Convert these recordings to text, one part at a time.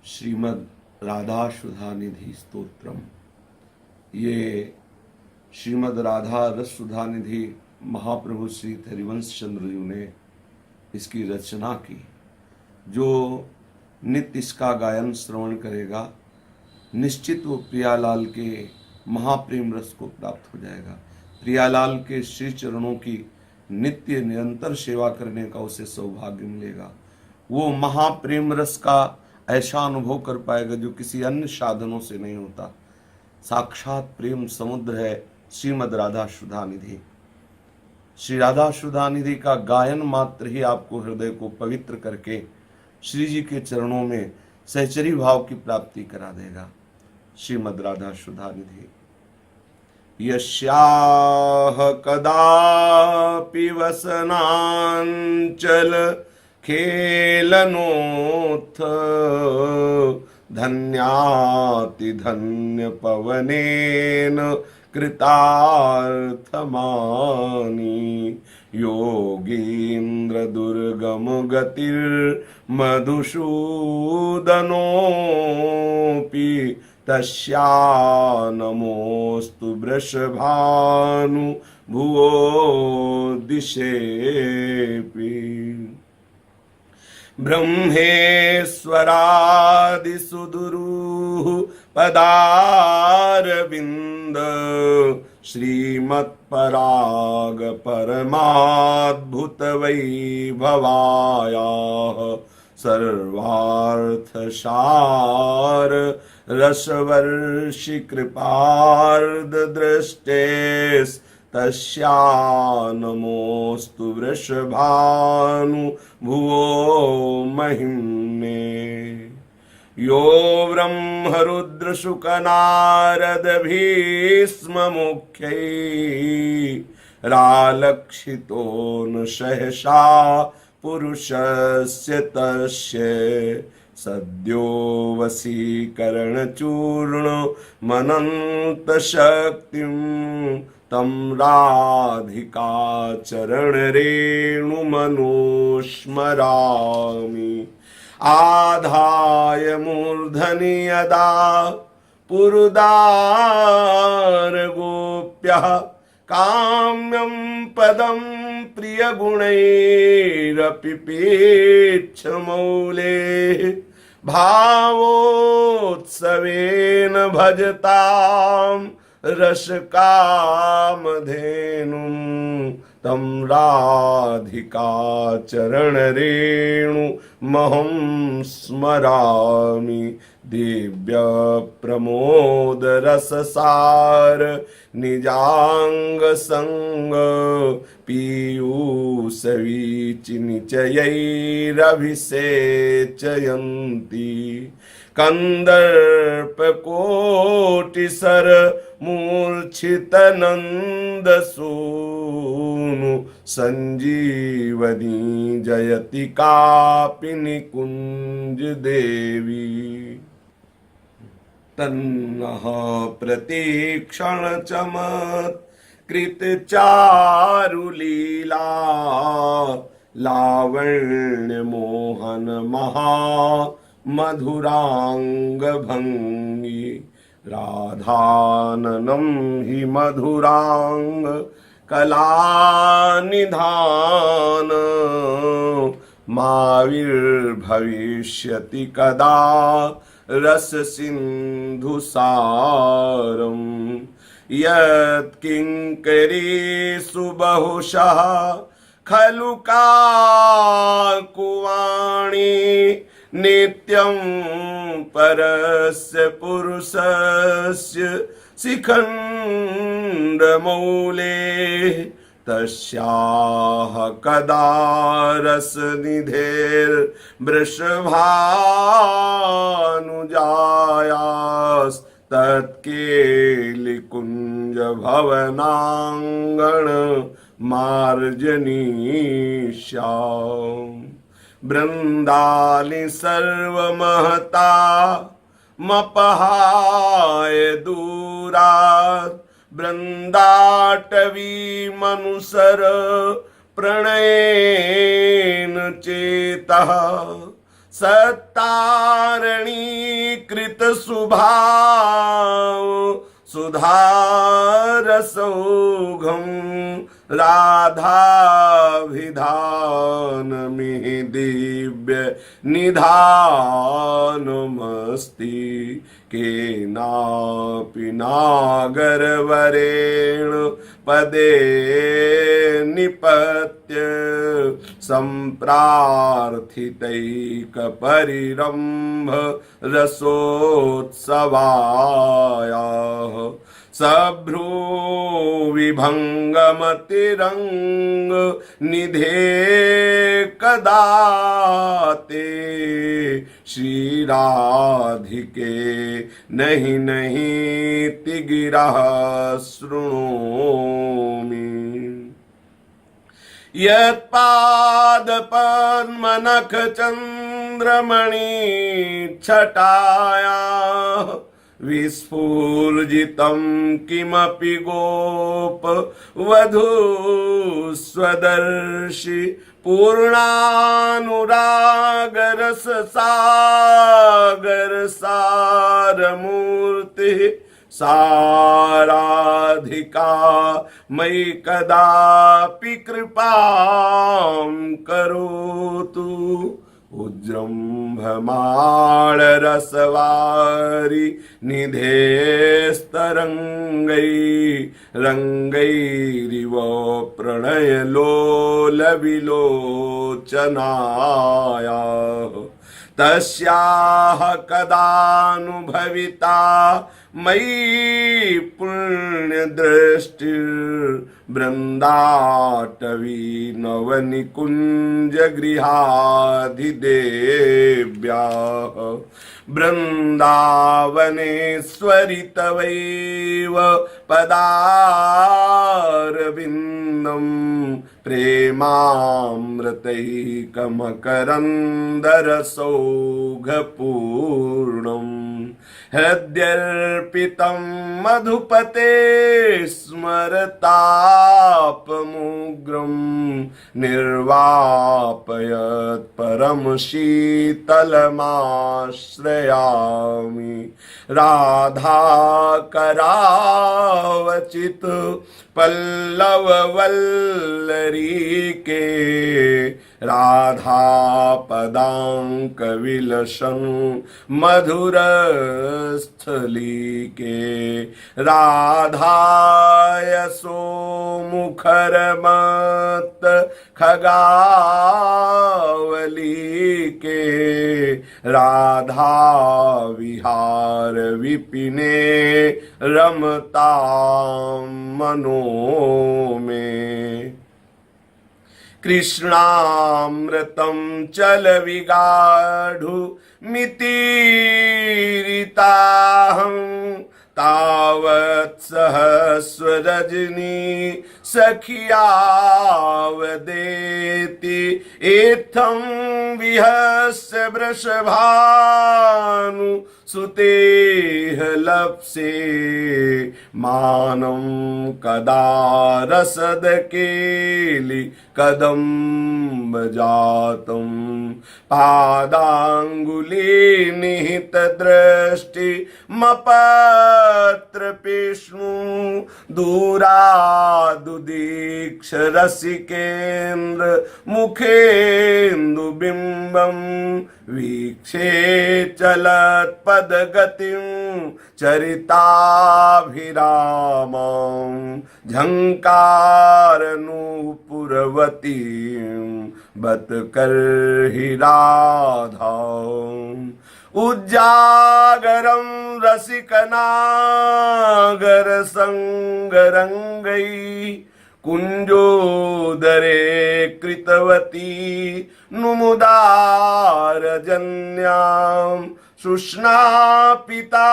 श्रीमद् राधा सुधा निधि स्तोत्रम। ये श्रीमद् राधा रस सुधा निधि महाप्रभु श्री हरिवंश चंद्र जी ने इसकी रचना की। जो नित्य इसका गायन श्रवण करेगा निश्चित वो प्रियालाल के महाप्रेम रस को प्राप्त हो जाएगा। प्रियालाल के श्री चरणों की नित्य निरंतर सेवा करने का उसे सौभाग्य मिलेगा। वो महाप्रेम रस का ऐसा अनुभव कर पाएगा जो किसी अन्य साधनों से नहीं होता। साक्षात प्रेम समुद्र है श्रीमद् राधा सुधा निधि। श्री राधा सुधा निधि का गायन मात्र ही आपको हृदय को पवित्र करके श्री जी के चरणों में सहचरी भाव की प्राप्ति करा देगा। श्रीमद् राधा सुधा निधि। यस्याह कदापि वसनांचल खेलनोत्थ धन्याति धन्य पवनेन कृतार्थमानि योगीन्द्र दुर्गम गतिर्मधुसूदनोऽपि तस्या नमोस्तु वृषभानु भुवो दिशेऽपि ब्रह्मेश्वरादिसुदुरूः पदारविन्द श्रीमत्पराग परमाद्भुत वैभवायाः सर्वार्थसार रसवर्षि कृपार्ध दृष्टेस् तस्या नमोस्तु वृषभानु भुवो महिम्ने। यो ब्रह्मरुद्र शुकनारद भीष्म मुख्यै रालक्षितो न सहसा पुरुषस्य तस्य सद्यो वशीकरण चूर्ण मनंत शक्तिं तम राधिका चरण रेणु मनुस्मरामि। आधाय मूर्धनि यदा पुरुदार गोप्यः काम्यं पदं प्रियगुणैरपि पेच्छमौले भावोत्सवेन भजताम् रसकामधेनुं तं राधिका चरण रेणु महं स्मरामि। दिव्य प्रमोद रससार निजांग संग पीयूष वीचिनिचयैरभिषेचयन्ति कंदर्प कोटिसर मूर्छित नंद सूनु संजीवनी जयति कापिनी कुंज देवी। तन्नः प्रतीक्षण चमत्कृत चारुलीला लावण्य मोहन महा मधुरांग भंगी। राधाननं हि मधुरांग कलानिधान माविर्भविष्यति कदा रस सिंधु सारम। यत्किंकरीषु बहुशः खलु काकुवाणी नित्यं परस्य पुरुषस्य शिखण्डमौले तस्याः कदा रसनिधेर्वृषभानुजायास्तत्केलिकुञ्ज भवनाङ्गण मार्जनीष्याम्। वृंदानि सर्वमहता मपहाय दूरात् वृंदाटवी मनुसर प्रणयेन चेतः सत्तारणी कृत सुभाव सुधारसौघम राधाभिधानमिहि दिव्य निधानमस्ति केनापि नागरवरेण पदे निपत्य सम्प्रार्थितैकपरिरम्भ रसोत्सवायाः सभ्रूविभङ्गमतिरङ्ग निधे कदा ते श्रीराधिके नहीं नहीं गिरः शृणोमि यत्पादपद्मनख चन्द्रमणि छटायाः विस्फूर्जितं किमपि गोप वधू स्वदर्शि पूर्णानुरागरस सागर सारमूर्ति साराधिका मयि कदापि कृपां करोतु उज्जृम्भमाणरसवारि निधेस्तरङ्गै रङ्गैरिव प्रणयलोलविलोचनायाः तस्याः कदानुभविता मयि पुण्यदृष्टिर्बृन्दाटवी नवनिकुञ्जगृहाधिदेव्याः बृन्दावनेश्वरि तवैव पदारविन्दं प्रेमामृतैकमकरन्दरसौघपूर्णम् हृद्यर्पितं मधुपते स्मरतापमुग्रं निर्वापयत् परम शीतलमाश्रयामि राधाकरावचित पल्लववल्लरीके राधा पदांक विलसन मधुरस्थलीके राधायसो मुखरमत खगावलीके राधा विहार विपिने रमतां मनो में कृष्णामृतं चलविगाढु मितीरिताहं तावत् सहस्ररजनी सखियावदेति एत्थं विहस्य वृषभानु सुतेह लप्से मानं कदा रसद केलि कदम्ब जातं पादांगुली निहित दृष्टि मपत्र पेष्णु दूरादुदीक्ष रसिकेन्द्र मुखेन्दु बिंबं वीक्षे चलत् पदगतिं चरिताभिरामं झंकारनूपुरवतीं बत करहि राधाम् उज्जागरं रसिकनागर संगरंगै कुंजोदरे कृतवती नुमुदारजन्यां शुष्णापिता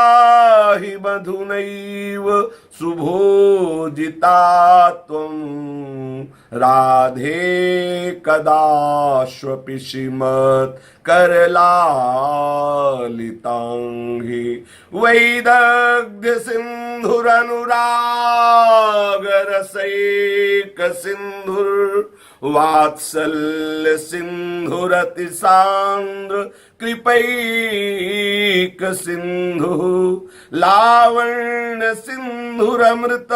हि मधुनैव सुभोजिता त्वं राधे कदाश्वपि श्रीमत् करलालितांगी वैदग्ध्य सिंधुरनुरागरसैक सिंधुर वात्सल्य सिंधुरति सांद्र कृपैक सिंधु लावण्य सिंधुरमृत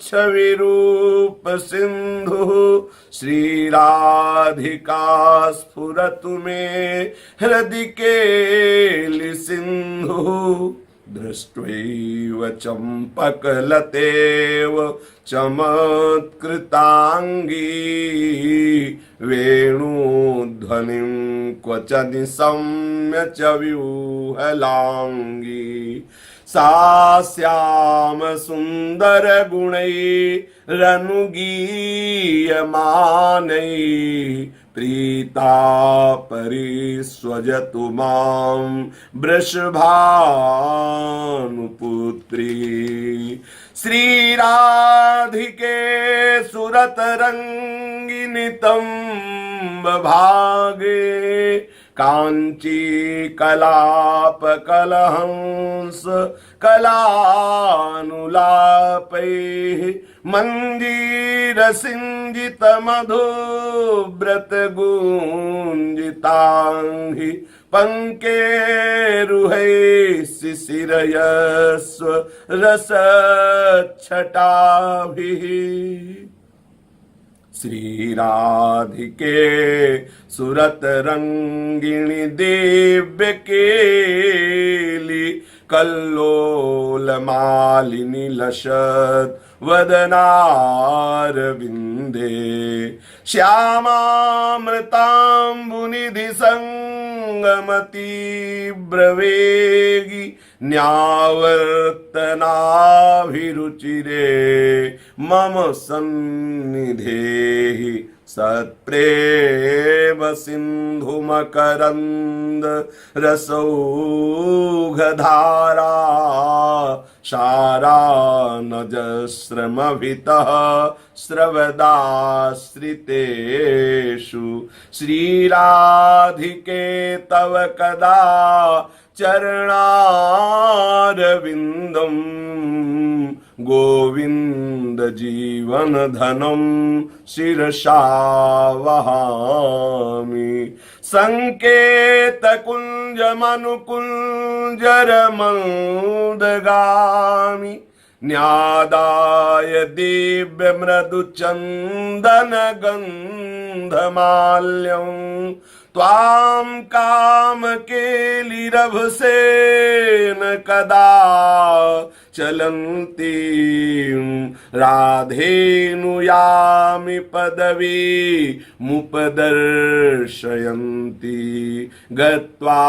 छवि रूप सिंधु श्री राधिका स्फुरतु मे हृदि केलि सिंधु दृष्ट्वैव चम्पकलतेव चमत्कृताङ्गी वेणुध्वनिं क्वच निशम्य च व्यूहलाङ्गी सा श्याम सुन्दर गुणैरनुगीयमानै प्रीता परिस्वजतु मां वृषभानुपुत्री श्रीराधिके सुरतरङ्गिनितं भागे कांची कलाप कलहंस कलानुलापैः मंजीर सिंजित मधुव्रत गुंजितांघि पंकेरुहै शिशिरयस्व रस छटाभिः श्री राधिके सुरत रंगिणी दिव्य केली कल्लोल मालिनी लसत वदनारविंदे श्यामामृतांबुनिधि संगमती ब्रवेगी न्यावर्तनाभिरुचिरे मम सन्निधेहि सत्प्रेम सिंधु मकरंद रसौघधारा शारानजस्रमभितः स्रवदाश्रितेषु श्रीराधिके तव कदा चरणारविन्दम् गोविंद जीवन धनम शिरसा वहामि संकेत कुंज मनुकुंजर मंदगामि न्यादाय दिव्य मृदु चंदन गंधमाल्यं त्वां काम केलिरभसेन कदा चलन्ती राधेनुयामि पदवी मुपदर्शयन्ति गत्वा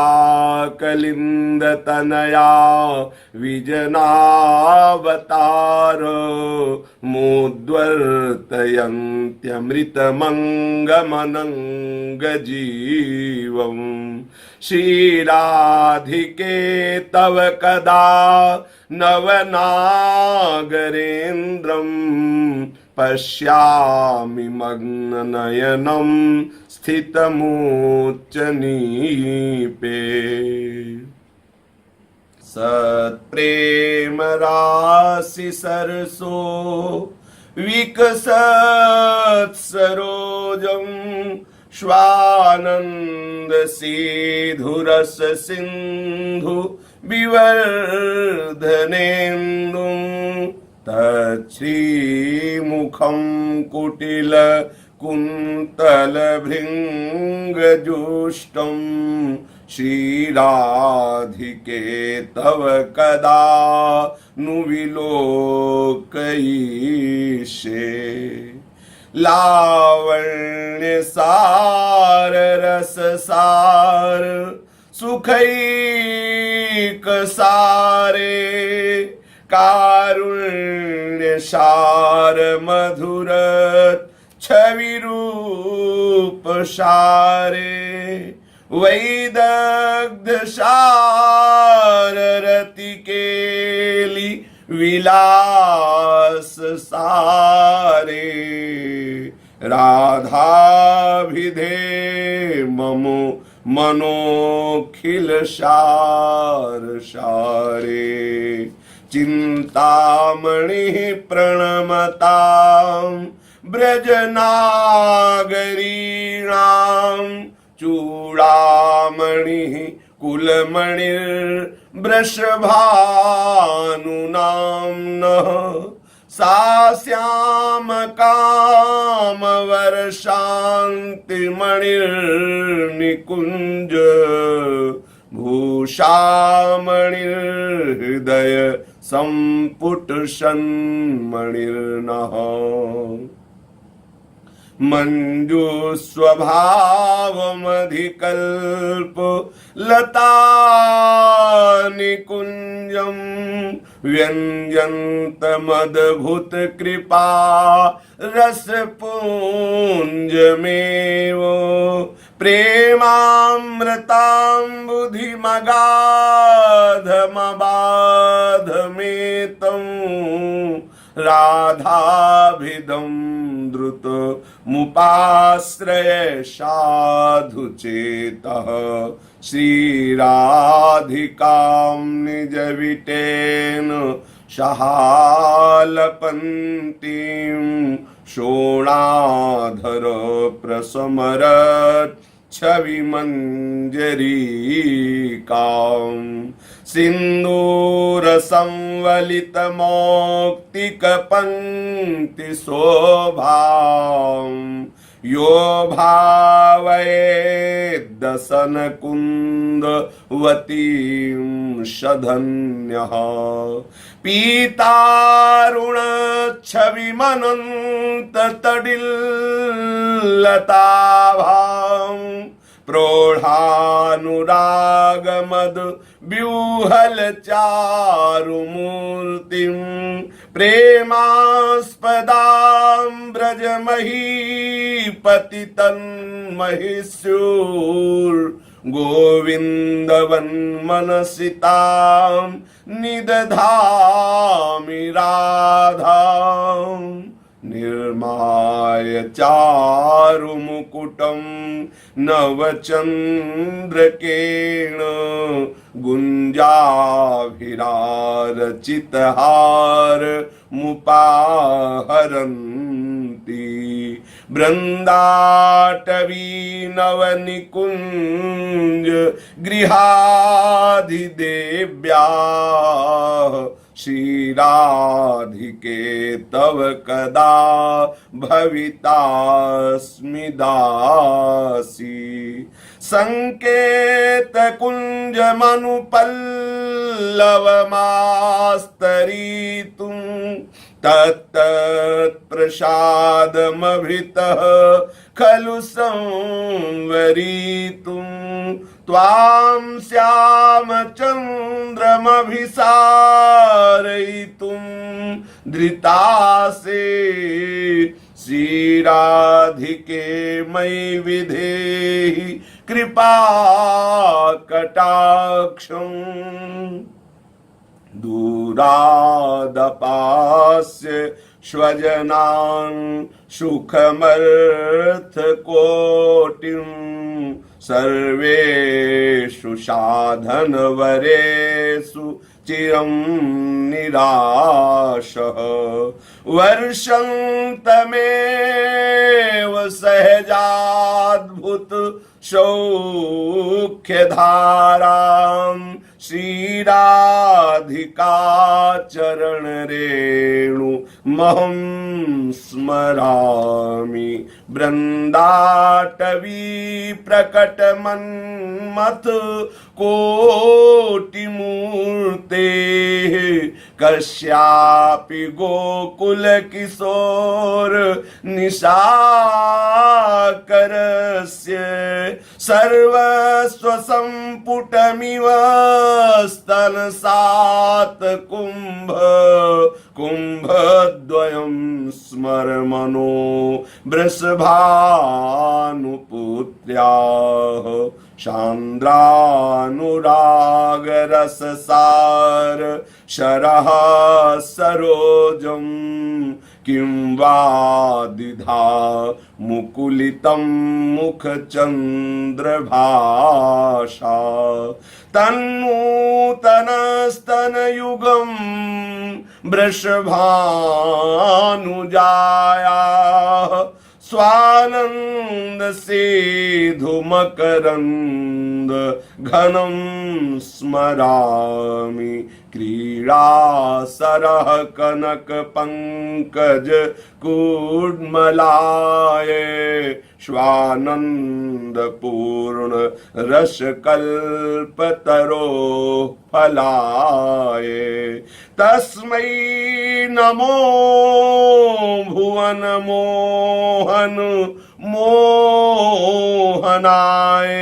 कलिन्दतनया विजनावतार मुद्वर्तयन्त्यमृतमङ्गमनङ्गजीवम् श्रीराधिके तव कदा नवनागरेन्द्रं पश्यामि मग्ननयनं स्थितमुच्चनीपे सत्प्रेम राशि सरसो विकसत् सरोजं स्वानंद सीधुरस सिंधु विवर्धनेन्दुं तच्छ्रीमुखं कुटिल कुन्तल भृङ्गजुष्टं श्रीराधिके तव कदा नु विलोकयिष्ये लावण्य सार रस सार सुखैक सारे कारुण्य सार मधुर छवि रूप सारे वैदग्ध सार रति केली विलास रस सारे राधाभिधे मम मनोखिल सार सारे चिंतामणि प्रणमतां ब्रजनागरीणां चूड़ामणिः कुलमणिर्वृषभानुनाम्नः सा श्यामकामवरशान्तिमणिर्निकुञ्ज भूषामणिर्हृदय सम्पुटषन्मणिर्नः मञ्जुस्वभावमधिकल्प लतानिकुञ्जं व्यञ्जन्तमद्भुत कृपा रसपुञ्जमेव प्रेमामृताम्बुधिमगाधमबाधमेतं राधाभिदं द्रुत मुपाश्रय साधुचेतः श्रीराधिकां निजविटेन सहालपन्तीं शोणाधर प्रसमरत् छविमञ्जरीकां सिन्दूरसंवलितमौक्तिकपङ्क्तिशोभां यो भावयेद्दशनकुन्दवतीं सधन्यः पीतारुणच्छविमनन्ततडिल्लताभां प्रौढानुरागमद व्यूहल चारुमूर्तिं प्रेमास्पदां ब्रजमहीपति तन्महिष्यूर् गोविन्दवन्मनसितां निदधामि राधां निर्माय चारुमुकुटं नवचन्द्रकेण गुञ्जाभिरारचितहार मुपाहरन्ति बृन्दाटवी नवनिकुञ्ज गृहाधिदेव्याः श्रीराधिके तव कदा भवितास्मि दासी संकेतकुञ्जमनुपल्लवमास्तरीतुं तत्तत्प्रसादमभितः खलु संवरीतुं त्वां श्यामचन्द्रमभिसारयितुं धृतासे श्रीराधिके मयि विधेहि कृपा कटाक्षं दूरादपास्य स्वजनान् सुखमर्थकोटिं सर्वेषु साधनवरेषु चिरं निराशः वर्षन्तमेव सहजाद्भुत सौख्यधारां श्रीराधिका चरणरेणु महं स्मरामि बृन्दाटवी प्रकटमन्मथ कोटिमूर्तेः कस्यापि गोकुल किशोर निशाकरस्य सर्वस्वसम्पुटमिव स्तनसात् कुम्भ कुंभद्वयं स्मरमनो वृषभानुपुत्र्याः चान्द्रानुरागरससार शरः सरोजं किं वा दिधा मुकुलितं मुखचन्द्रभाषा तन्नूतनस्तनयुगं वृषभानुजायाः स्वानंद सेधुमकरंद घनं स्मरामि क्रीडासरः कनक पंकज कूर्मलाये स्वानंद पूर्ण रसकल्पतरो फलाये तस्मै नमो भुवन मोहन मोहनाय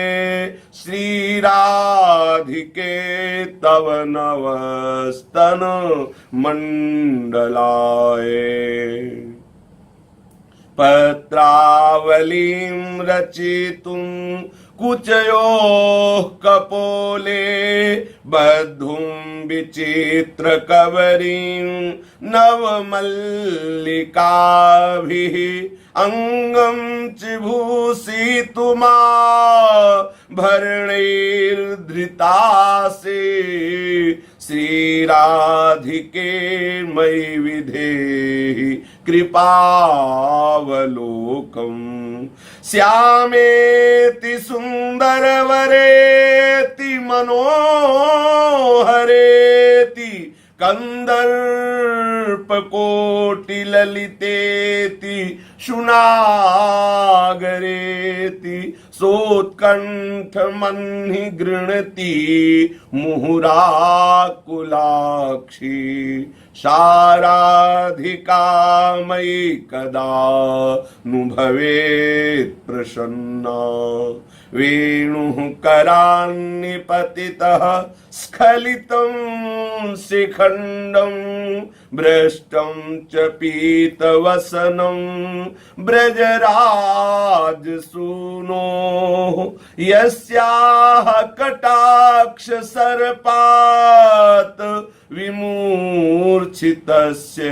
श्री राधिके तव नवस्तन मंडलाय पत्रावलीं रचितुं कुचयोः कपोले बद्धुं विचित्रकवरीं नवमल्लिकाभिः अंगं च भूषितुमा भरणैर्धृतासे श्रीराधिके मयि विधेहि कृपावलोकम् श्यामेति सुन्दरवरेति मनोहरेति कंदर्पकोटिललितेति शुनागरेति सोत्कण्ठमह्नि गृह्णति मुहुराकुलाक्षी साराधिका मयि कदा नु भवेत् प्रसन्ना वेणुः करान्निपतितः स्खलितं शिखण्डं भ्रष्टं च पीतवसनं ब्रजराजसूनो यस्याः कटाक्ष सर्पात् विमूर्छितस्य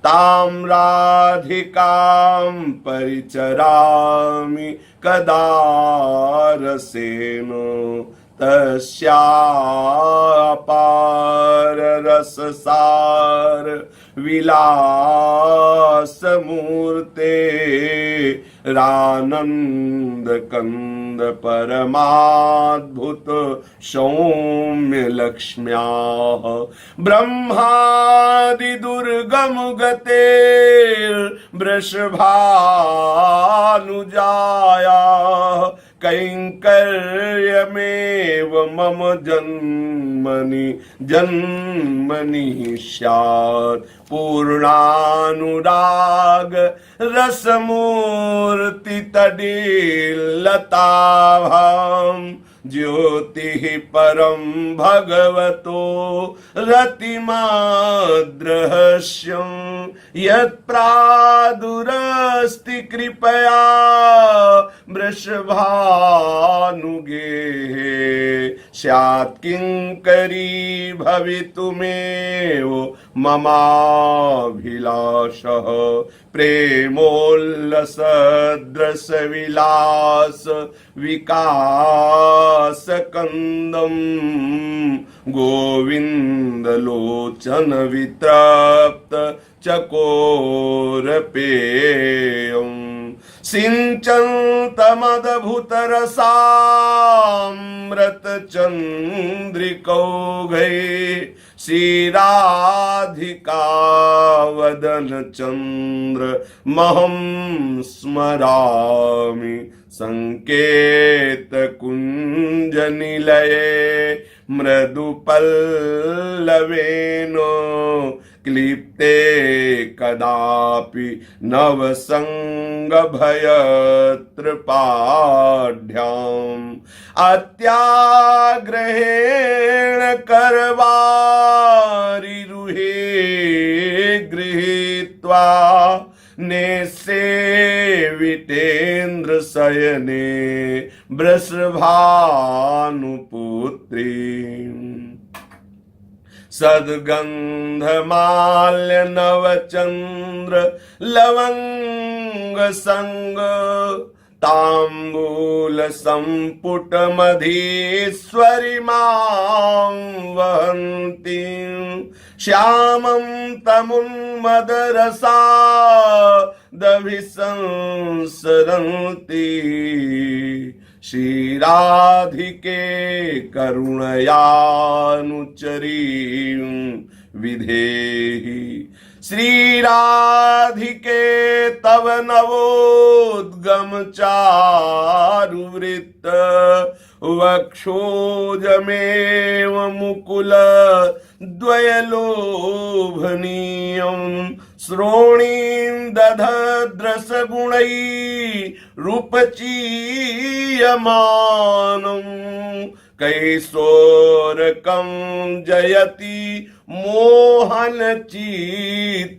तां राधिकां परिचरामि कदा रसेन तस्यापार रससार विलासमूर्ते रानंद कंद परमाद्भुत सौम्य लक्ष्म्याः ब्रह्मादि दुर्गम गते वृषभानुजायाः कैंकर्यमेव मम जन्मनि जन्मनि स्यात् पूर्णानुराग रसमूर्ति तडिलताभां ज्योतिः परं भगवतो रतिमाद्रहस्यं यत्प्रादुरस्ति कृपया वृषभानुगेः स्यात् किंकरी भवितुमेव ममाभिलाषः प्रेमोल्लसद्रसविलास विकासकन्दं गोविन्दलोचन वितप्त चकोरपेयम् सिञ्चन्तमदभूतरसामृतचन्द्रिकौघे श्रीराधिका वदन चन्द्र महं स्मरामि संकेत कुंज निलये मृदुपल्लवेन क्लिप्ते कदापि नवसंग भयत्रपाढ्याम् अत्याग्रहेण करवारिरुहे जितेन्द्र शयने वृषभानुपुत्री सद्गंधमाल्य नवचंद्र लवंग संग तांबूल संपुट मधीश्वरी मां वहन्ती श्यामं तमुन्मदरसा दभिसंसरन्ति श्रीराधिके करुणयानुचरीं विधेहि श्रीराधिके तव नवोद्गम चारुवृत्त वक्षोजमेव मुकुल द्वयलोभनीयं श्रोणीं दधद्रसगुणै रूपचीयमानं कैशोरकं जयति मोहन चित्तचोरं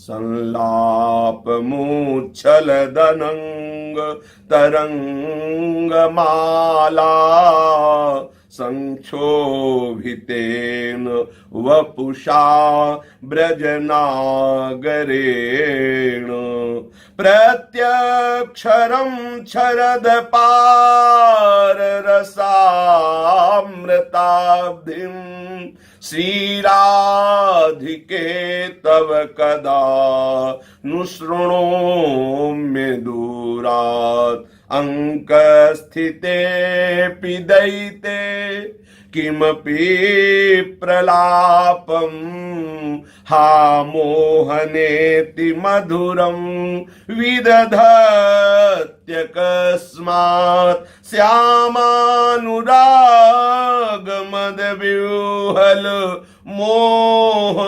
संलापमुच्छलदनंग तरंगमाला संक्षोभितेन वपुषा ब्रजनागरेण प्रत्यक्षरं शरदपाररसामृताब्धिं श्रीराधिके तव कदा नुशृणोम्य दूरात् अंकस्थितेऽपि दयिते किमपि प्रलापं हा मोहनेति मधुरं विदधत्यकस्मात् श्यामानुरागमदविह्वल मोहनांगी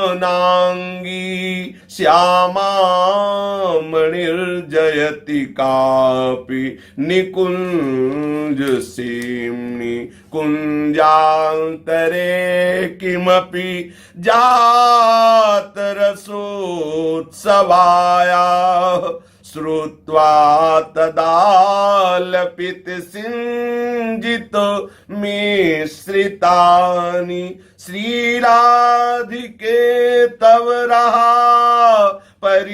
श्यामामणिर्जयति कापि निकुञ्जसीम्नि कुञ्जान्तरे किमपि जातरसोत्सवायाः श्रुत्वा तदालपितसिञ्जित मिश्रितानि श्रीराधिके तव रहा परिचारिकाहं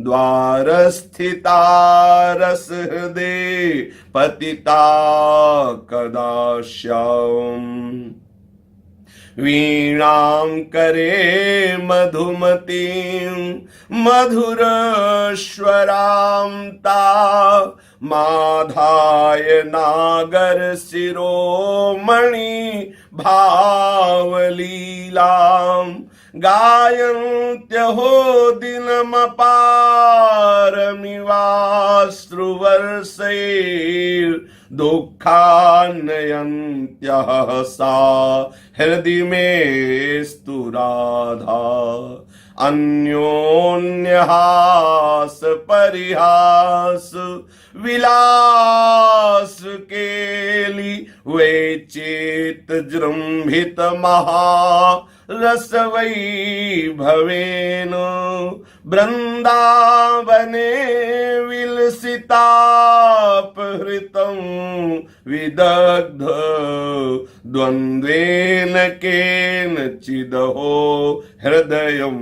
द्वारस्थिता रसहृदे पतिता कदा स्याम् वीणां करे मधुमतीं मधुरस्वरां ता माधाय नागर शिरोमणि भावलीलां गायन्त्यहो दिनमपारमिवाश्रुवर्षैर्दुःखान्नयन्त्यः सा हृदि मेस्तु राधा अन्योन्यहास परिहास विलास केली वैचित जृंभित महा रस वैभवेन वृंदावने विलसितापहृतं विदग्ध द्वन्द्वेन केनचिदहो हृदयं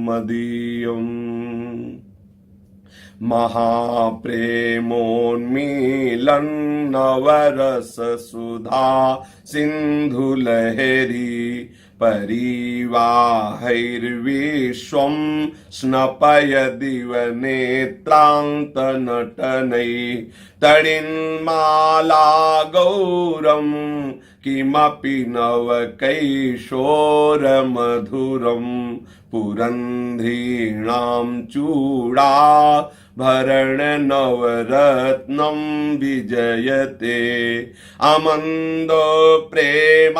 मदीयम् महाप्रेमोन्मीलन नवरस सुधा सिन्धुलहरी परिवाहैर्विश्वं स्नपयदिवनेत्रान्तनटनैः तडिन्माला गौरं किमपि नवकैशोरमधुरं पुरन्ध्रीणां चूडा भरण नवरत्नं विजयते अमन्द प्रेमाङ्कस्लथ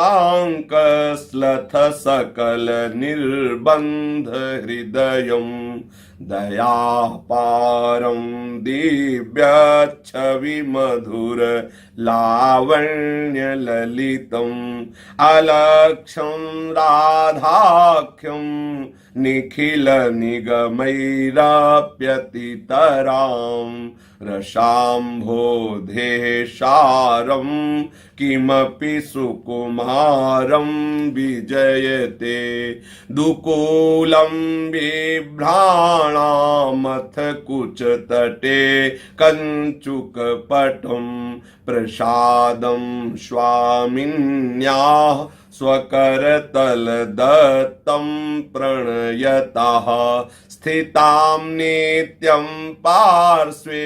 सकल निर्बन्ध हृदयं दयापारं दिव्यच्छवि मधुर लावण्य ललितम् अलक्ष्यं राधाख्यं निखिल निगमैराप्यतितरां रसाम्भोधेशारं किमपि सुकुमारं विजयते दुकूलं बिभ्राणामथ कुचतटे कञ्चुकपटं प्रसादं स्वामिन्याः स्वकरतलदत्तं प्रणयतः स्थितां नित्यं पार्श्वे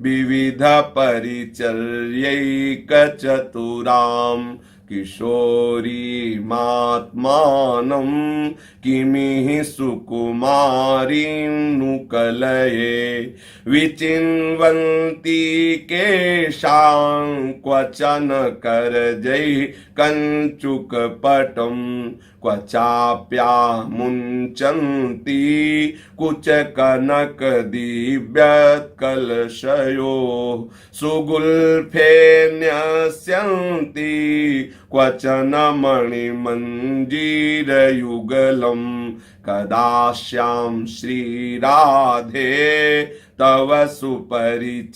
विविधपरिचर्यैकचतुरां किशोरीमात्मानं किमिह सुकुमारीं नुकलये विचिन्वन्ति केशां क्वचन करजैः कञ्चुकपटं क्वचाप्यामुञ्चन्ति कुचकनकदिव्यत्कलशयोः सुगुल्फे न्यस्यन्ति क्वचन मणिमञ्जीरयुगलं कदास्यां श्रीराधे तव सुपरिचारिण्यहमहो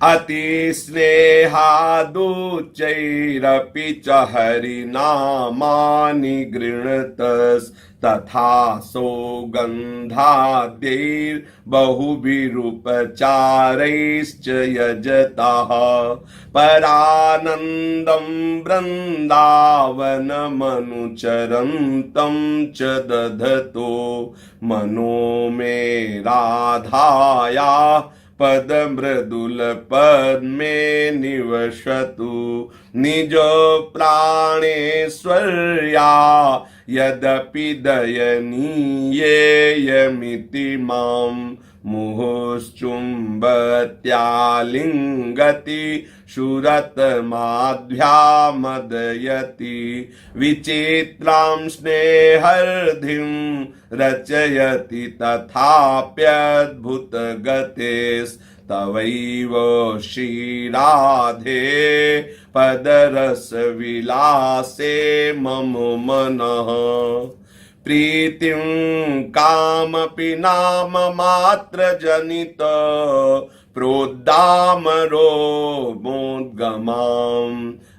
अतिस्नेहादुच्चैरपि च हरिनामानि गृणतस्तथा सौगन्धाद्यैर्बहुभिरुपचारैश्च यजतः परानन्दं वृन्दावनमनुचरन्तं च दधतो मनो मे राधाया पदमृदुल पद्मे निवसतु निज प्राणेश्वर्या यदपि दयनीयेयमिति मां मुहुश्चुम्बत्यालिङ्गति शुरतमाध्यामदयति विचित्रां स्नेहर्धिं रचयति तथाप्यद्भुतगतेस्तवैव श्रीराधे पदरसविलासे मम मनः प्रीतिं कामपि नाम मात्र जनित प्रोद्दामरो मोद्गमां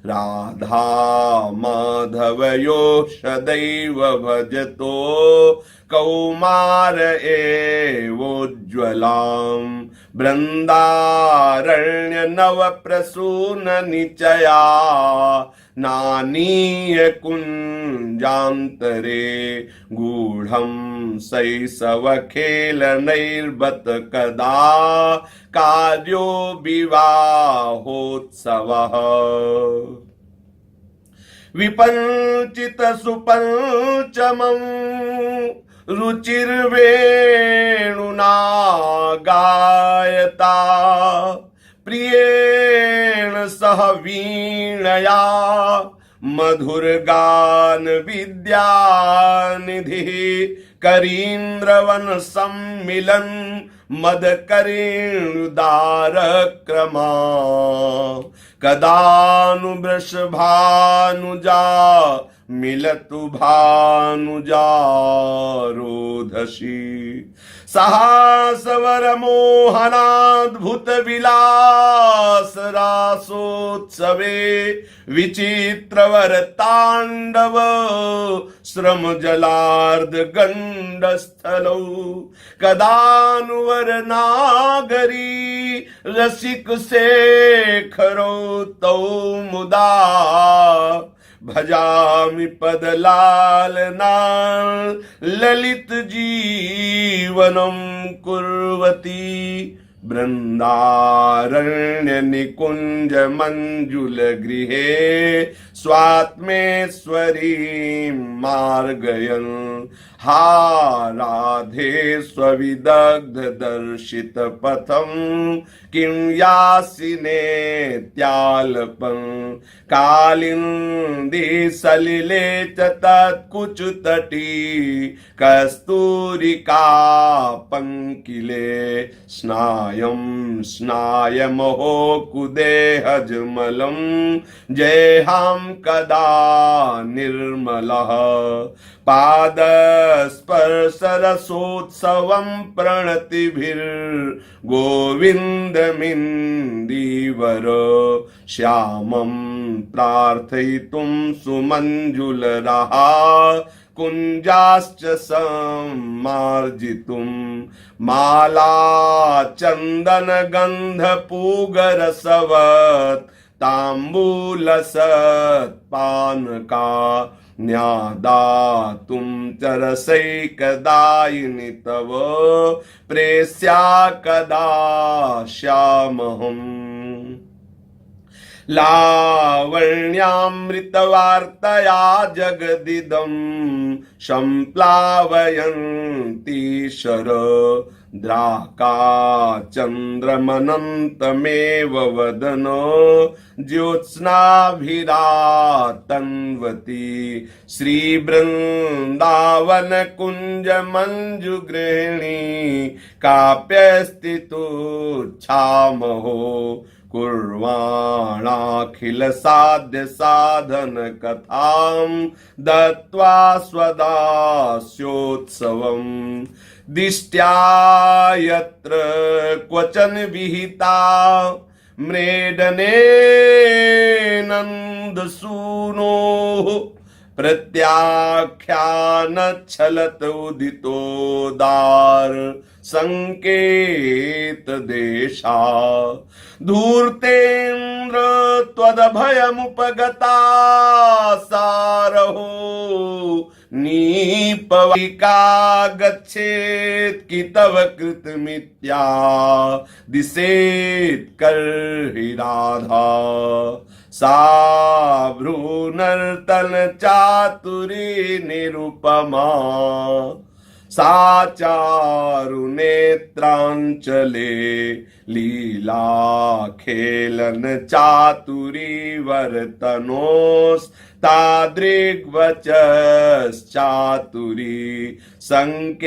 राधा माधवयो सदैव भजतो कौमार एवोज्ज्वलां बृन्दारण्य नव प्रसून निचया नानीय कुञ्जान्तरे गूढं शैशवखेलनैर्बत कदा कार्यो विवाहोत्सवः विपञ्चित सुपञ्चमं रुचिर्वेणुना गायता प्रियेण सह वीणया मधुरगान विद्यानिधि करीन्द्रवन सम्मिलन मदकरेणुदारक्रमा कदानुवृषभानुजा मिलतु भानुजा रोधसी साहसवर मोहनाद्भुत विलास रासोत्सवे विचित्रवर तांडव श्रम जलार्ध गंडस्थलौ कदानुवर नागरी रसिक शेखरौ तौ मुदा भजामि पदलालना ललित जीवनं कुर्वती बृन्दारण्य निकुंज मंजुल गृहे स्वात्मेश्वरी मार्गयन् हा राधे स्वविदग्ध दर्शित पथम किं यासि नेत्यालपं कालिंदी सलिले च तत्कुचतटी कस्तूरिका पंकिले स्नायं स्नायमहो कुदेहजमलं जेहां कदा निर्मलः पादस्पर्शरसोत्सवं प्रणतिभिर्गोविन्दमिन्दीवर श्यामं प्रार्थयितुं सुमञ्जुलरहा कुञ्जाश्च सम्मार्जितुं माला चन्दनगन्धपूगरसवत् ताम्बूलसत्पानका न्यादातुं चरसैकदायिनि तव प्रेस्या कदा श्यामहम् लावण्यामृतवार्तया जगदिदं सम्प्लावयन्ती शरद्राका चन्द्रमनन्तमेव वदन ज्योत्स्नाभिरातन्वती श्रीवृन्दावनकुञ्जमञ्जुगृहिणी काप्यस्थितोच्छामहो कुर्वाणाखिल साध्य साधन कथां दत्वा स्वदास्योत्सवम् दिष्ट्या यत्र क्वचन विहिता म्रेडने नन्दसूनोः प्रत्याख्यानच्छलत उदितोदार संकेत देशा धूर्तेन्द्र त्वदभयमुपगता सारहो नीपविका गच्छेत् कि तव कृतमित्या दिशेत् कर्हि राधा सा भ्रूनर्तन चातुरी निरुपमा सा चारुनेत्रांचले लीला खेलन चातुरी वर्तनोस् तादृग्वचश्चातुरी संकेतागम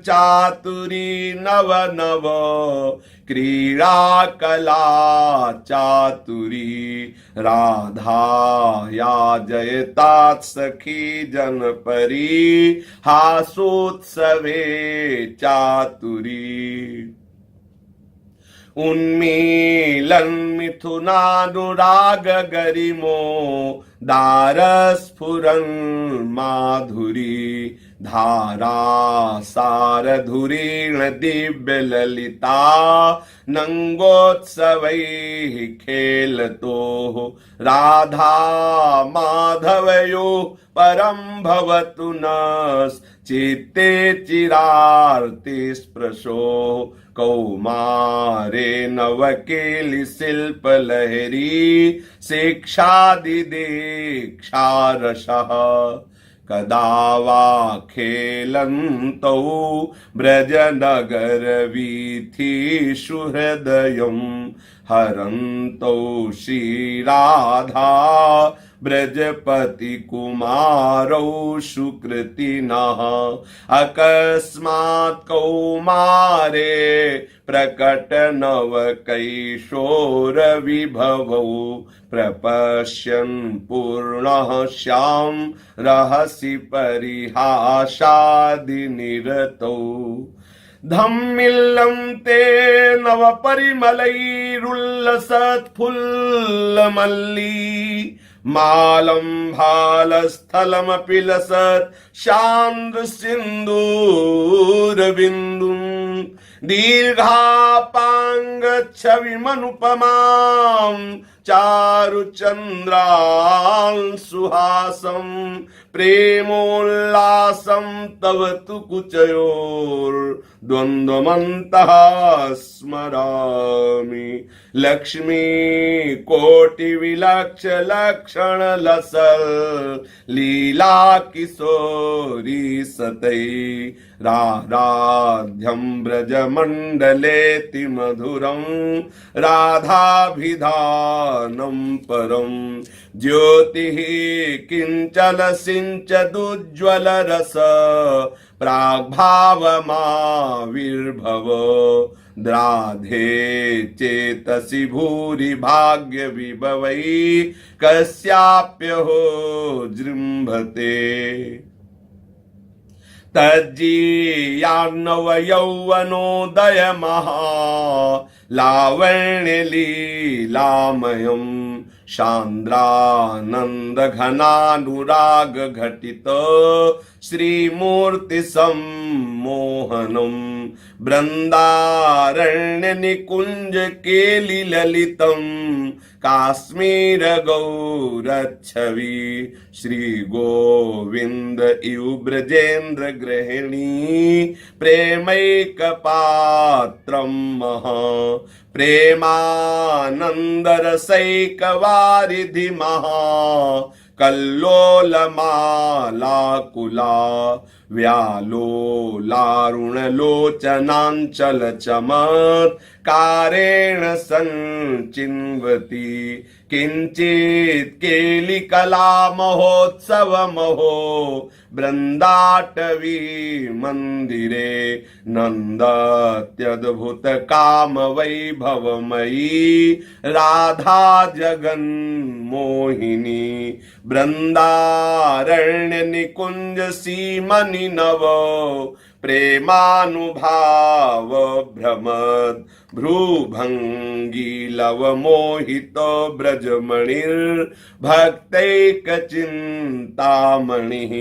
चातुरी नव नव क्रीड़ा कला चातुरी राधा या जयतात सखी जनपरी हासोत्सवे चातुरी उन्मीलन मिथुनानुराग गरिमो दारस्फुरन माधुरी धारा सारधुरीण दिव्य ललिता नंगोत्सवैः खेलतो राधा माधवयो परम भवतु नस् चित्ते चिरार्ति स्पृशो कौमारे नवकेलि शिल्प लहरी शिक्षादि दीक्षारसः कदा वा खेलन्तौ ब्रजनगर वीथीषु हृदयं हरन्तौ श्रीराधा ब्रजपति कुमारौ सुकृतिनः अकस्मात् कौमारे प्रकट नव कैशोर विभवौ प्रपश्यन् पूर्णः श्याम रहसि परिहासादि निरतौ धम्मिल्लं ते नव परिमलैरुल्लसत्फुल्लमल्ली मालं भालस्थलमपि लसत् शान्द्र सिन्दूरबिन्दुं दीर्घापाङ्गच्छविमनुपमां चारुचन्द्रान् सुहासं प्रेमोल्लासं तव तु कुचयोर्द्वन्द्वमन्तः स्मरामि लक्ष्मी कोटिविलक्ष लक्षण लसल लीला किशोरी सतै राराध्यं ब्रजमण्डलेति मधुरं राधाभिधानं परं ज्योतिः किञ्चल सिञ्चदुज्ज्वल रस प्राग्भावमाविर्भव द्राधे चेतसि भूरि भाग्य विभवै कस्याप्यहो जृम्भते तज्जीयान्नव यौवनोदय महा लावण्य लीलामयं शान्द्रानन्द घनानुराग घटित श्रीमूर्ति सम्मोहनं बृन्दारण्य निकुंज केलि ललितं काश्मीर गौरच्छवि श्री गोविंद इव ब्रजेन्द्र गृहिणी प्रेमैक पात्रं महा प्रेमानंदरसैक वारिधि महा कल्लोलमालाकुला व्यालोलारुणलोचनाञ्चल चमत्कारेण सञ्चिन्वति किञ्चित् केलिकला महोत्सव महो बृन्दाटवी मन्दिरे नन्दत्यद्भुत काम वैभवमयी राधा जगन्मोहिनी बृन्दारण्य निकुंज सीमनि नव प्रेमानुभाव भ्रमद भ्रूभंगी लव मोहित ब्रजमणिर्भक्तैक चिंतामणिः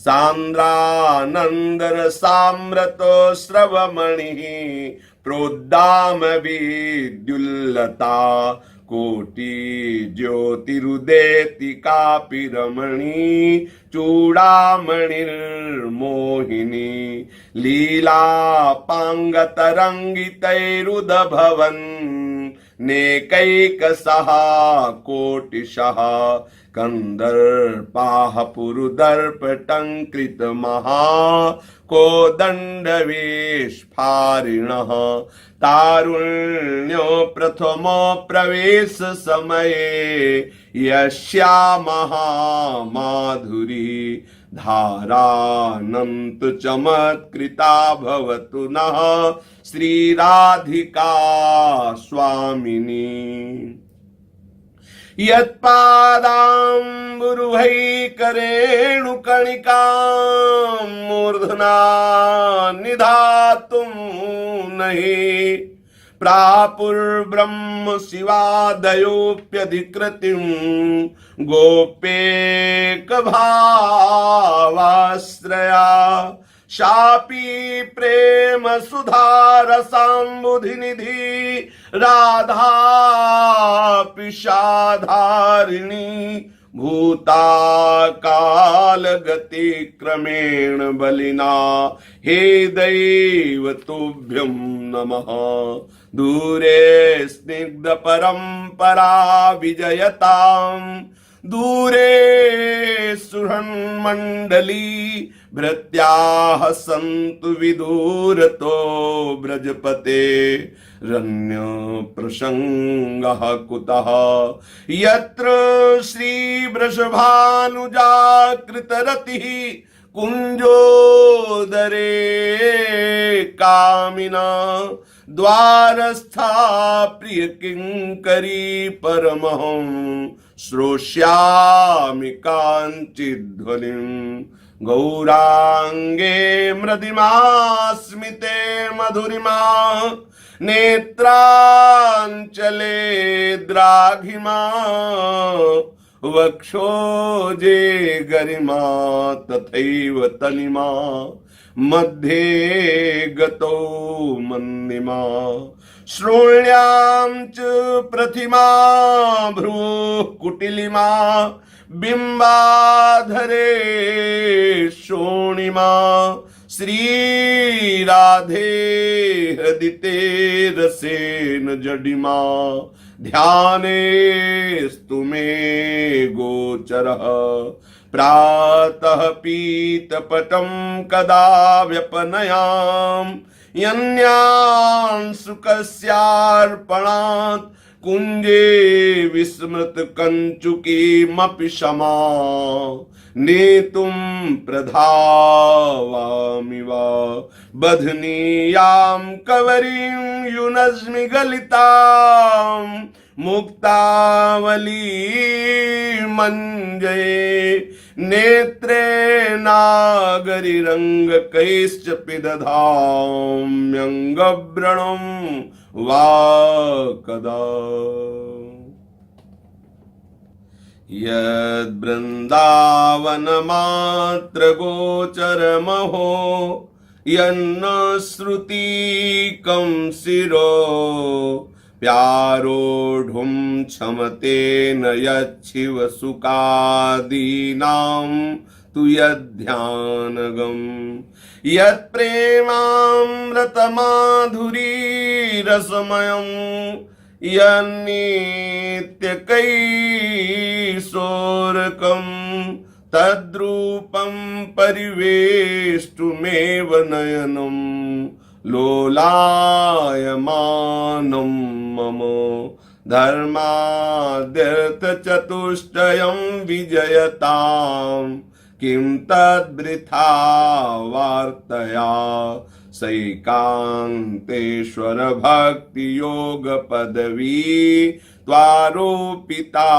सांद्रानंदर साम्रतो स्रवमणिः प्रोद्दाम विद्युल्लता कोटि ज्योतिरुदेति कापि रमणी चूड़ामणिर्मोहिनी लीला पांगतरंगितैरुदभवन् नेकैकशः कोटिशः कंदर्पाः पुरुदर्पटङ्कृत महा कोदण्डवेशफारिणः तारुण्यो प्रथमो प्रवेश समये यस्यामः माधुरी धारानंत चमत्कृता भवतु नः श्री राधिका स्वामिनी यत्पादाम्बुरुहैकरेणुकणिकां मूर्धना निधातुं नहि प्रापुर्ब्रह्म शिवादयोऽप्यधिकृतिं गोप्येकभावाश्रया शापी प्रेम सुधारसाम्बुधिनिधि राधा पिशाधारिणी भूता काल गति क्रमेण बलिना हे दैव तुभ्यं नमः दूरे स्निग्ध परंपरा विजयताम् दूरे सुहृन्मण्डली भृत्याः सन्तु विदूरतो ब्रजपते रण्य प्रसंगः कुतः यत्र श्री वृषभानुजाकृतरतिः कुंजोदरे कामिना द्वारस्था प्रिय किंकरी परमहं श्रोष्यामि काञ्चिध्वनिम् गौरांगे मृदिमा स्मिते मधुरिमा नेत्रांचले द्राघिमा वक्षोजे गरिमा तथैव तनिमा मध्ये गतो मन्निमा श्रोण्यां च प्रथिमा भ्रुवोः कुटिलिमा बिम्बाधरे शोणिमा श्रीराधे हृदिते रसेन जडिमा ध्यानेस्तु मे गोचरः प्रातः पीतपटं कदा व्यपनयाम् यन्यांशुकस्यार्पणात् कुञ्जे विस्मृत कञ्चुकीमपि क्षमा नेतुं प्रधावामि वा बध्नीयां कवरीं युनज्मि गलितां मुक्तावली मञ्जये नेत्रे नागरिरङ्गकैश्च पिदधाम्यङ्गव्रणं वा कदा यद्वृन्दावनमात्रगोचरमहो यन्न श्रुतिकं शिरो प्यारोढुं क्षमते न यच्छिव सुखादीनां तु यद्ध्यानगम् यत्प्रेमामृतमाधुरीरसमयम् यन्नित्यकैशोरकम् तद्रूपं परिवेष्टुमेव नयनम् लोलायमानं मम धर्माद्यर्थचतुष्टयं विजयतां किं तद्वृथा वार्तया सैकान्तेश्वर भक्तियोग पदवी त्वारोपिता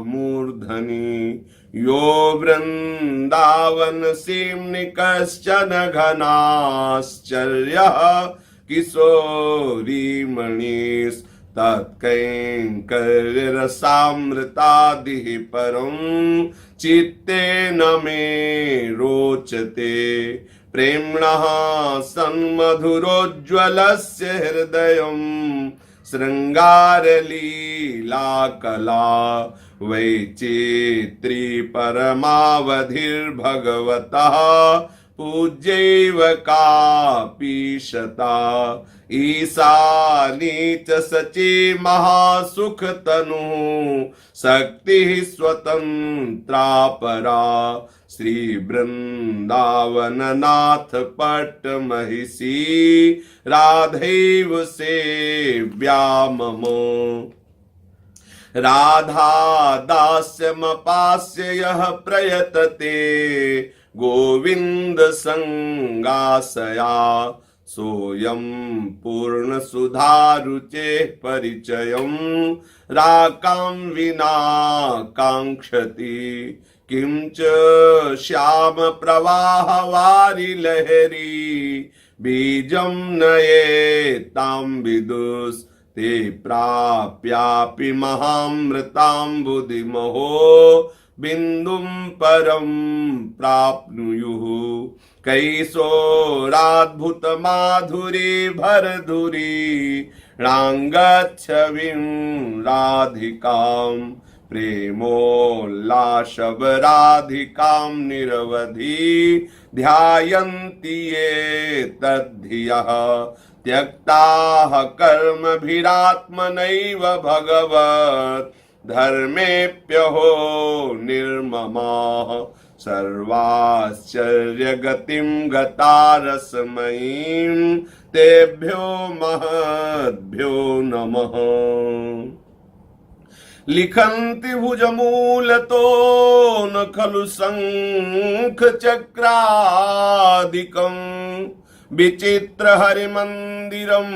मूर्धनि यो वृन्दावन सीम्नि कश्चन घनाश्चर्यः किशोरीमणिस् तत्कैङ्कर्यरसामृतादिः परं चित्ते न मे रोचते प्रेम्णः सन्मधुरोज्ज्वलस्य हृदयं शृङ्गारलीलाकला वैचित्री परमावधिर्भगवतः पूज्यैव कापीशता ईशानी च सची महासुखतनु शक्तिः स्वतन्त्रा परा श्री वृन्दावननाथ पट्टमहिषी राधैव सेव्या मम राधा दास्यमपास्य यः प्रयतते गोविन्द संगासया सोऽयं पूर्ण सुधारुचेः परिचयं राकां विना काङ्क्षति किं च श्याम प्रवाह वारि लहरी बीजं नयेतां विदुस् ते प्राप्यापि महामृताम्बुधिमहो बिन्दुं परं प्राप्नुयुः कैशोराद्भुतमाधुरी भरधुरी णाङ्गच्छविं राधिकां प्रेमोल्लासवराधिकां निरवधि ध्यायन्ति ये तद्धियः त्यक्ताः कर्मभिरात्मनैव भगवत् धर्मेप्यहो निर्ममाः सर्वाश्चर्यगतिं गता रसमयीं तेभ्यो महद्भ्यो नमः लिखन्ति भुजमूलतो न खलु शङ्खचक्रादिकम् विचित्र हरिमन्दिरं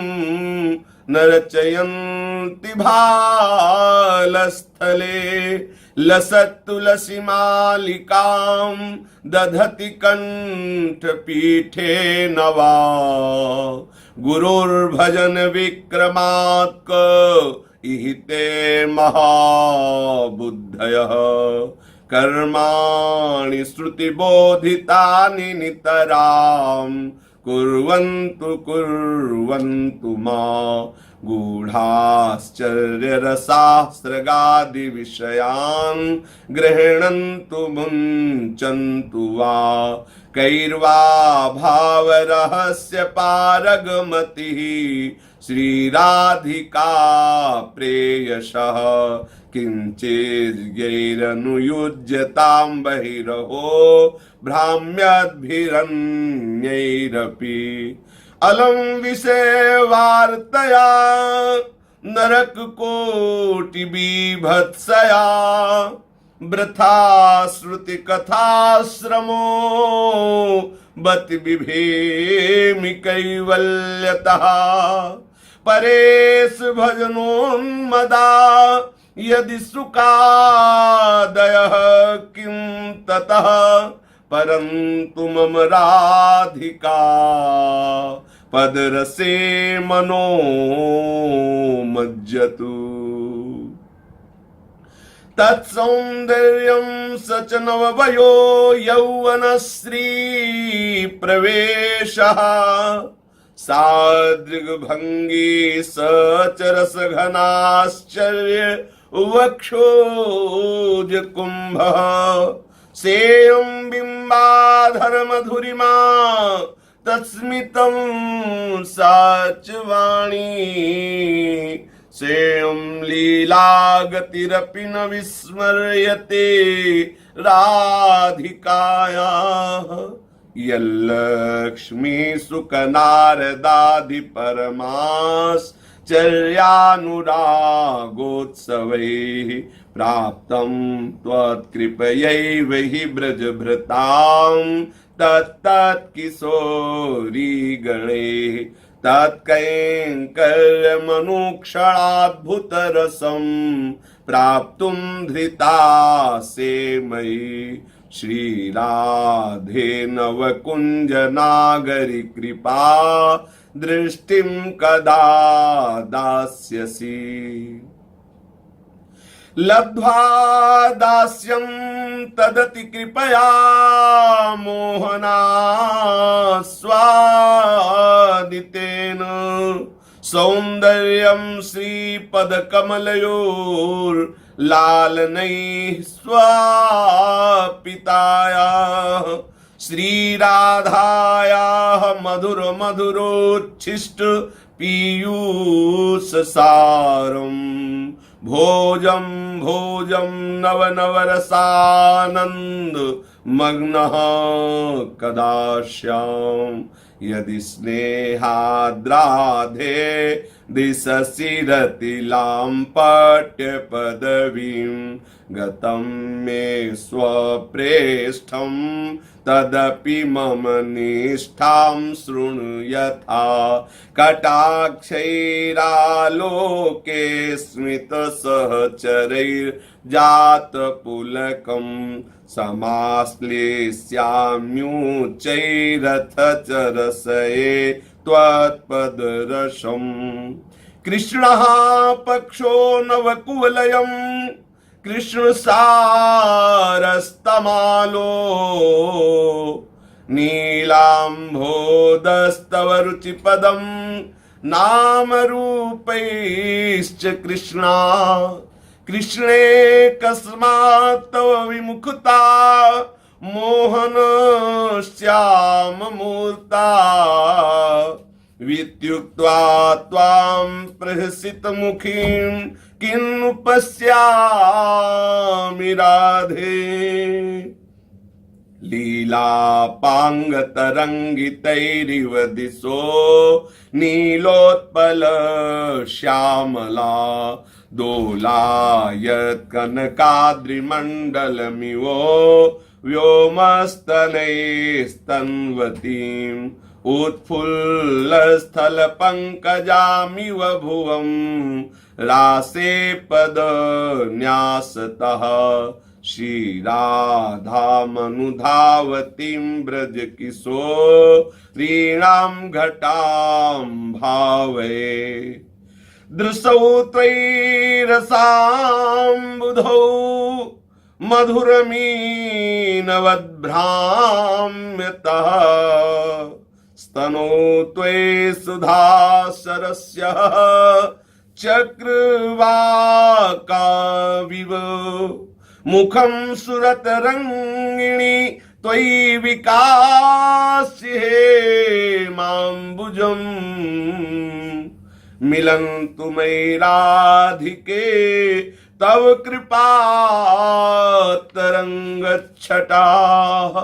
न रचयन्ति भालस्थले लसत्तुलसी मालिकां दधति कण्ठपीठे नवा गुरुर्भजन विक्रमात्क इहिते महाबुद्धयः कर्माणि श्रुतिबोधितानि नितरां कुर्वन्तु कुर्वन्तु मा गूढाश्चर्यरसास्त्रगादिविषयान् गृह्णन्तु मुञ्चन्तु वा कैर्वा भावरहस्य पारगमतिः श्रीराधिका प्रेयसः किञ्चिद्यैरनुयुज्यतां बहिरहो भ्राम्यद्भिरन्यैरपि अलम विषयवार्तया नरककोटि बीभत्सया वृथा श्रुति कथाश्रमो बति बिभेमि कैवल्यतः परेश भजनोन्मदा यदि सुखादयः किं ततः परन्तु मम राधिका पदरसे मनो मज्जतु तत्सौन्दर्यं स च नववयो यौवनश्री प्रवेशः सादृग्भङ्गी स च रसघनाश्चर्य वक्षोजकुम्भः सेयं बिम्बाधर मधुरिमा तत्स्मितं सा च वाणी सेयं लीलागतिरपि न विस्मर्यते राधिकायाः यल्लक्ष्मी सुखनारदादि परमाश्चर्यानुरागोत्सवैः प्राप्तं त्वत्कृपयैव हि ब्रजभृतां तत्तत्किशोरी गणैः तत्कैङ्कर्यमनुक्षणाद्भुतरसं प्राप्तुं धृतासे मयि श्रीराधे नवकुञ्जनागरि कृपा दृष्टिं कदा दास्यसि लब्ध्वा दास्यं तदति कृपया मोहनास्वादितेन सौन्दर्यं श्रीपदकमलयोर्लालनैः स्वापितायाः श्रीराधायाः मधुर मधुरोच्छिष्ट पीयूषसारम् भोजं भोजं नव नवरसानंद मग्नः कदाश्याम यदि स्नेहाद्राधे दिशसि रतिलां पट्यपदवीं गतं मे स्वप्रेष्ठं तदपि मम निष्ठां शृणु यथा कटाक्षैरालोके स्मितसहचरैर्जातपुलकं समाश्लेष्याम्युच्चैरथ चरसये त्वत्पदरसम् कृष्णः पक्षो नवकुवलयं कृष्णसारस्तमालो नीलाम्भोदस्तव रुचिपदं नामरूपैश्च कृष्णा कृष्णे कस्मात् तव विमुखता मोहन श्याममूर्ता वित्युक्त्वा त्वां प्रहसितमुखीं किन्नु पश्यामि राधे लीलापाङ्गतरङ्गितैरिव दिशो नीलोत्पल श्यामला दोलायत् कनकाद्रिमण्डलमिव व्योमस्तनैस्तन्वतीम् उत्फुल्लस्थलपङ्कजामिव भुवं रासे पदन्यासतः श्रीराधामनुधावतीं ब्रजकिशोरीणां घटां भावये दृशौ त्वयि रसाम्बुधौ मधुरमीनवद्भ्राम्यतः स्तनो त्वे सुधासरस्य चक्रवाकाविव मुखं सुरतरङ्गिणी त्वयि विकास्य हेमाम्बुजम् मिलन्तु मयि राधिके तव कृपा तरङ्गच्छटाः